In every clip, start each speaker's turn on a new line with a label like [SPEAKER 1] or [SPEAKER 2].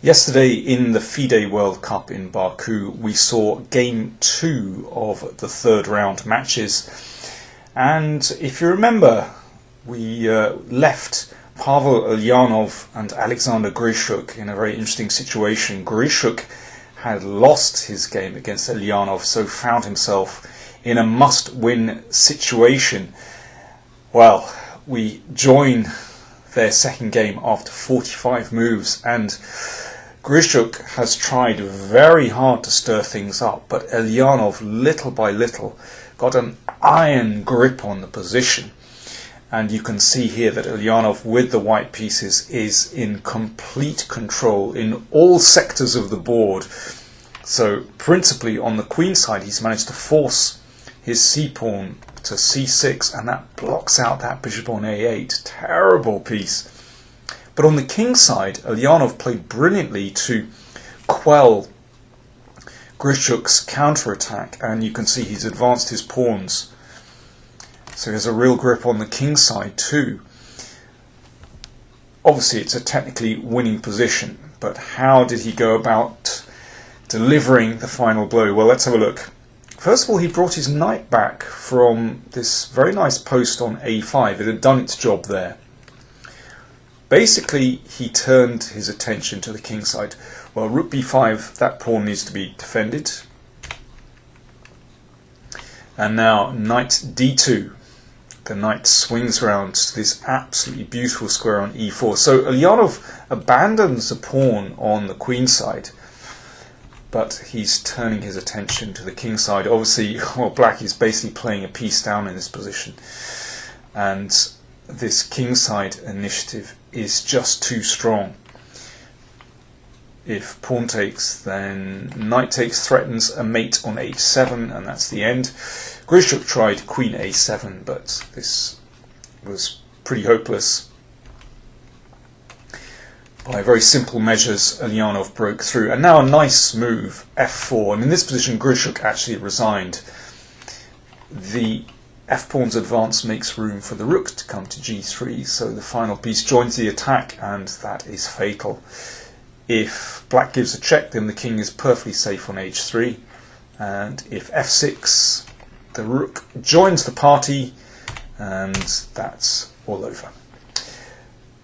[SPEAKER 1] Yesterday in the FIDE World Cup in Baku, we saw game 2 of the third round matches. And if you remember, we left Pavel Eljanov and Alexander Grischuk in a very interesting situation. Grischuk had lost his game against Eljanov, so found himself in a must-win situation. Well, we join their second game after 45 moves, and Grischuk has tried very hard to stir things up, but Eljanov, little by little, got an iron grip on the position. And you can see here that Eljanov, with the white pieces, is in complete control in all sectors of the board. So, principally on the queen side, he's managed to force his c-pawn to c6, and that blocks out that bishop on a8. Terrible piece. But on the king side, Eljanov played brilliantly to quell Grischuk's counterattack, and you can see he's advanced his pawns. So he has a real grip on the king side too. Obviously it's a technically winning position, but how did he go about delivering the final blow? Well, let's have a look. First of all, he brought his knight back from this very nice post on a5. It had done its job there. Basically, he turned his attention to the king side. Well, rook b5, that pawn needs to be defended. And now knight d2. The knight swings around to this absolutely beautiful square on e4. So Eljanov abandons the pawn on the queen side, but he's turning his attention to the king side. Obviously, well, black is basically playing a piece down in this position, and this king side initiative is just too strong. If pawn takes, then knight takes threatens a mate on h7, and that's the end. Grischuk tried queen a7, but this was pretty hopeless. By very simple measures, Eljanov broke through. And now a nice move, f4. And in this position, Grischuk actually resigned. The f-pawn's advance makes room for the rook to come to g3, so the final piece joins the attack, and that is fatal. If black gives a check, then the king is perfectly safe on h3, and if f6, the rook joins the party, and that's all over.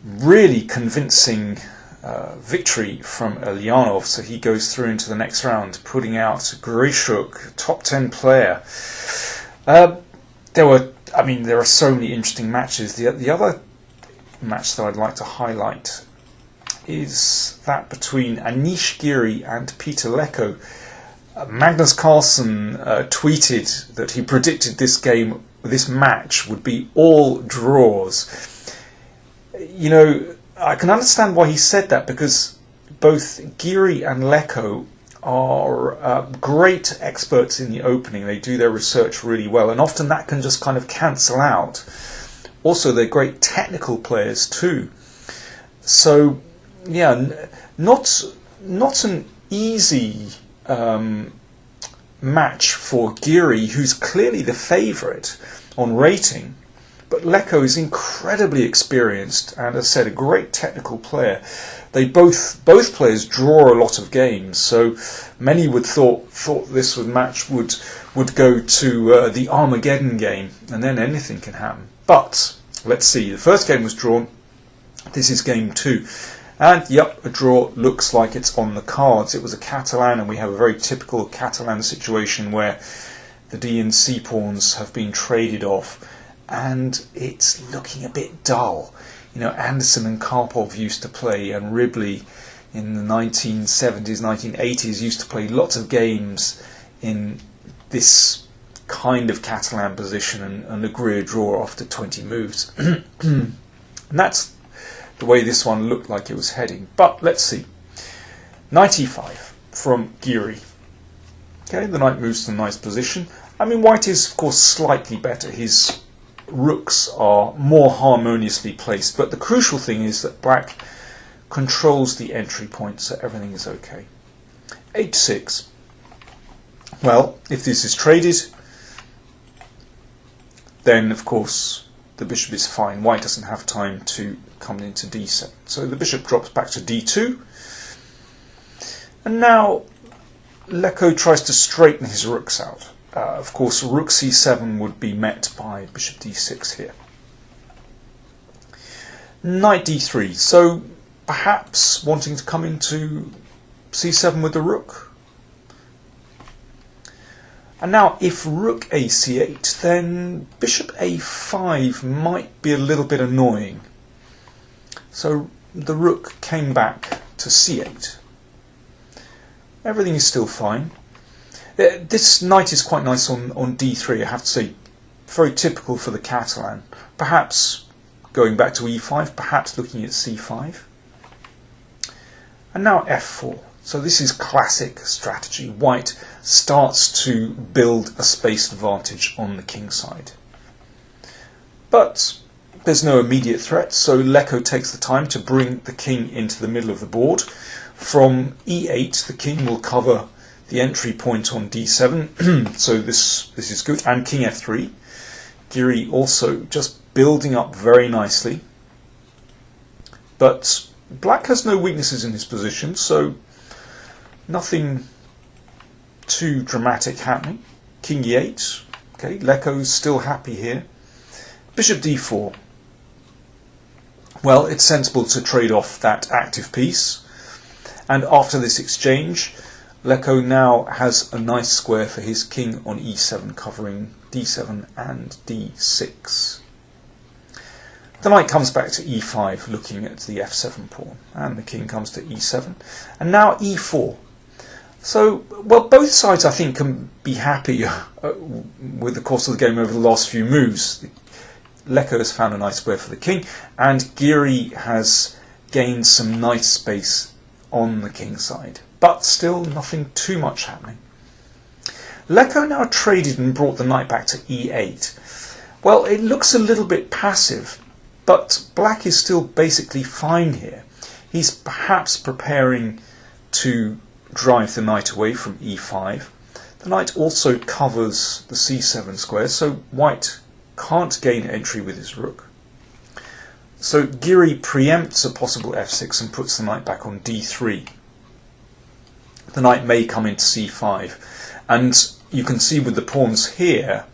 [SPEAKER 1] Really convincing victory from Eljanov, so he goes through into the next round, putting out Grischuk, top 10 player. There are so many interesting matches. The other match that I'd like to highlight is that between Anish Giri and Peter Leko. Magnus Carlsen tweeted that he predicted this match would be all draws. You know, I can understand why he said that, because both Giri and Leko are great experts in the opening. They do their research really well, and often that can just kind of cancel out. Also, they're great technical players too. So, yeah, not an easy match for Giri, who's clearly the favourite on rating, but Leko is incredibly experienced and, as I said, a great technical player. They both players draw a lot of games, so many would thought this match would go to the Armageddon game, and then anything can happen. But let's see. The first game was drawn. This is game 2. And yep, a draw looks like it's on the cards. It was a Catalan, and we have a very typical Catalan situation where the D and C pawns have been traded off, and it's looking a bit dull. You know, Anderson and Karpov used to play, and Ribley in the 1970s, 1980s used to play lots of games in this kind of Catalan position and agree a draw after 20 moves. And that's the way this one looked like it was heading. But let's see. Knight e5 from Giri. Okay, the knight moves to a nice position. I mean, white is, of course, slightly better. His rooks are more harmoniously placed. But the crucial thing is that black controls the entry point, so everything is okay. h6. Well, if this is traded, then, of course, the bishop is fine. White doesn't have time to come into d7. So the bishop drops back to d2. And now Leko tries to straighten his rooks out. Of course, rook c7 would be met by bishop d6 here. Knight d3, so perhaps wanting to come into c7 with the rook. And now if rook a c8, then bishop a5 might be a little bit annoying. So the rook came back to c8. Everything is still fine. This knight is quite nice on d3, I have to say. Very typical for the Catalan. Perhaps going back to e5, perhaps looking at c5. And now f4. So this is classic strategy. White starts to build a space advantage on the king side. But there's no immediate threat, so Leko takes the time to bring the king into the middle of the board. From e8, the king will cover the entry point on d7, so this is good. And king f3. Giri also just building up very nicely. But black has no weaknesses in his position, so nothing too dramatic happening. King e8. Okay, Leko's still happy here. Bishop d4. Well, it's sensible to trade off that active piece. And after this exchange, Leko now has a nice square for his king on e7, covering d7 and d6. The knight comes back to e5, looking at the f7 pawn, and the king comes to e7. And now e4. So, well, both sides, I think, can be happy with the course of the game over the last few moves. Leko has found a nice square for the king, and Giri has gained some nice space on the king side. But still nothing too much happening. Leko now traded and brought the knight back to e8. Well, it looks a little bit passive, but black is still basically fine here. He's perhaps preparing to drive the knight away from e5. The knight also covers the c7 square, so white can't gain entry with his rook. So Giri preempts a possible f6 and puts the knight back on d3. The knight may come into c5, and you can see with the pawns here,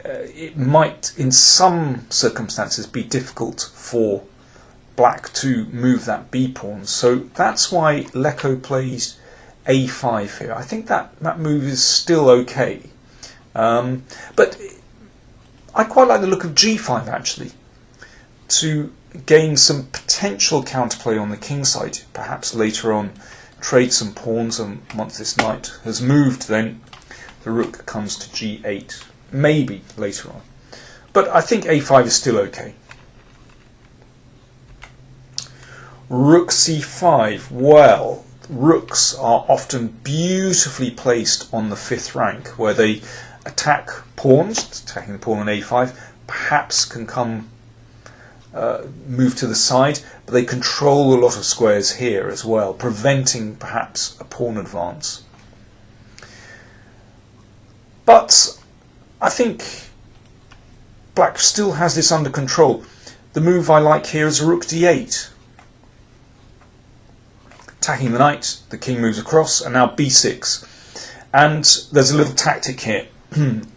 [SPEAKER 1] it might in some circumstances be difficult for black to move that b pawn. So that's why Leko plays a5 here. I think that move is still okay. But I quite like the look of g5 actually, to gain some potential counterplay on the king side. Perhaps later on trade some pawns, and once this knight has moved, then the rook comes to g8. Maybe later on. But I think a5 is still okay. Rook c5. Well, rooks are often beautifully placed on the fifth rank, where they attack pawns, attacking the pawn on a5, perhaps can come move to the side, but they control a lot of squares here as well, preventing perhaps a pawn advance. But I think black still has this under control. The move I like here is rook d8. Attacking the knight, the king moves across, and now b6. And there's a little tactic here.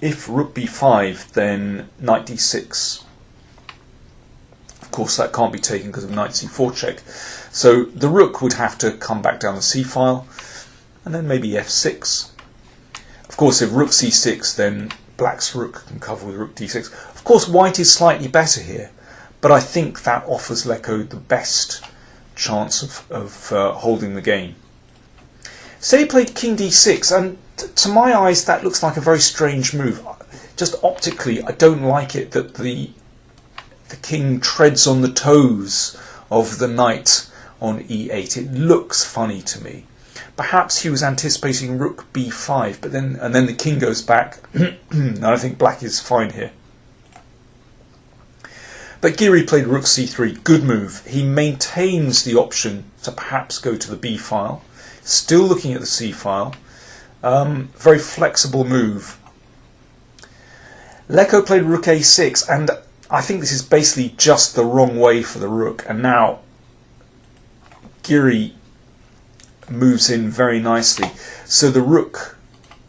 [SPEAKER 1] If rook b5, then knight d6. Of course, that can't be taken because of knight c4 check. So the rook would have to come back down the c file, and then maybe f6. Of course, if rook c6, then black's rook can cover with rook d6. Of course, white is slightly better here, but I think that offers Leko the best chance of holding the game. Say he played king d6, and to my eyes that looks like a very strange move. Just optically, I don't like it that the king treads on the toes of the knight on e8. It looks funny to me. Perhaps he was anticipating rook b5, but then the king goes back. And I think black is fine here. But Giri played rook c3. Good move. He maintains the option to perhaps go to the b file. Still looking at the c file. Very flexible move. Leko played rook a6, and I think this is basically just the wrong way for the rook. And now Giri moves in very nicely. So the rook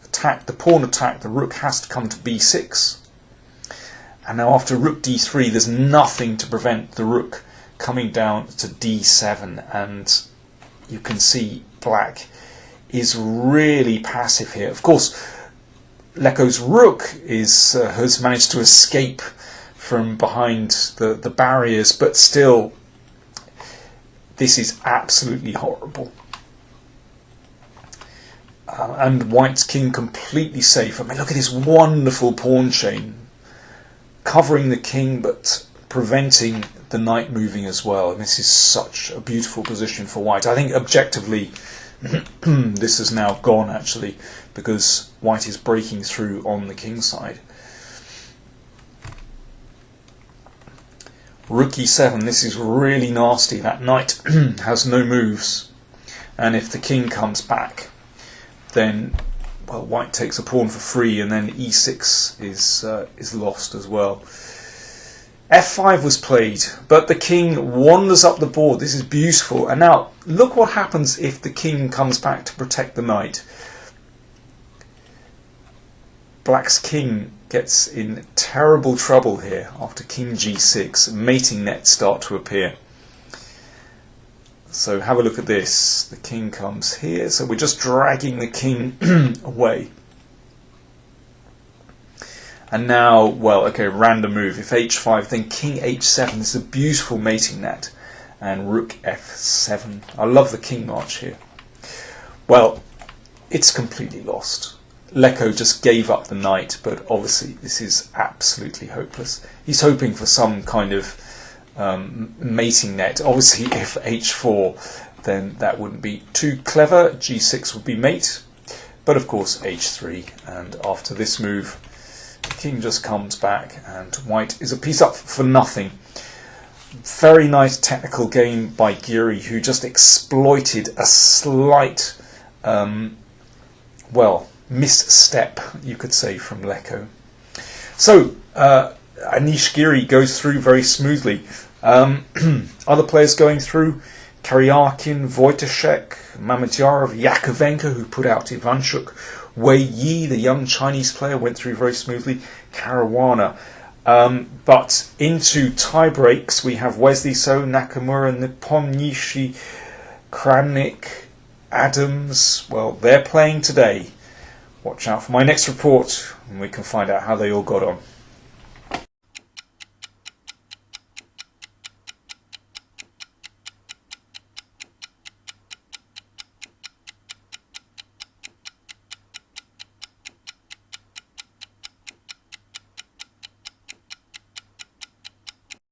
[SPEAKER 1] attack, the pawn attack, the rook has to come to b6. And now after rook d3, there's nothing to prevent the rook coming down to d7. And you can see black is really passive here. Of course, Leko's rook has managed to escape from behind the barriers, but still, this is absolutely horrible. And white's king completely safe. I mean, look at this wonderful pawn chain, covering the king but preventing the knight moving as well. And this is such a beautiful position for white. I think objectively this is now gone, actually, because white is breaking through on the king side. Rook e7, this is really nasty. That knight has no moves, and if the king comes back, then, well, white takes a pawn for free, and then e6 is lost as well. f5 was played, but the king wanders up the board. This is beautiful. And now, look what happens if the king comes back to protect the knight. Black's king gets in terrible trouble here after king g6. Mating nets start to appear. So have a look at this. The king comes here, so we're just dragging the king away. And now, well, okay, random move. If h5, then king h7. This is a beautiful mating net. And rook f7. I love the king march here. Well, it's completely lost. Leko just gave up the knight, but obviously this is absolutely hopeless. He's hoping for some kind of mating net. Obviously, if h4, then that wouldn't be too clever. g6 would be mate. But of course, h3. And after this move, the king just comes back, and white is a piece up for nothing. Very nice technical game by Giri, who just exploited a slight, well, misstep, you could say, from Leko. So, Anish Giri goes through very smoothly. Other players going through: Karyarkin, Wojtaszek, Mamedyarov, Yakovenko, who put out Ivanchuk, Wei Yi, the young Chinese player, went through very smoothly. Caruana. But into tie breaks, we have Wesley So, Nakamura, Nepomniachtchi, Kramnik, Adams. Well, they're playing today. Watch out for my next report, and we can find out how they all got on.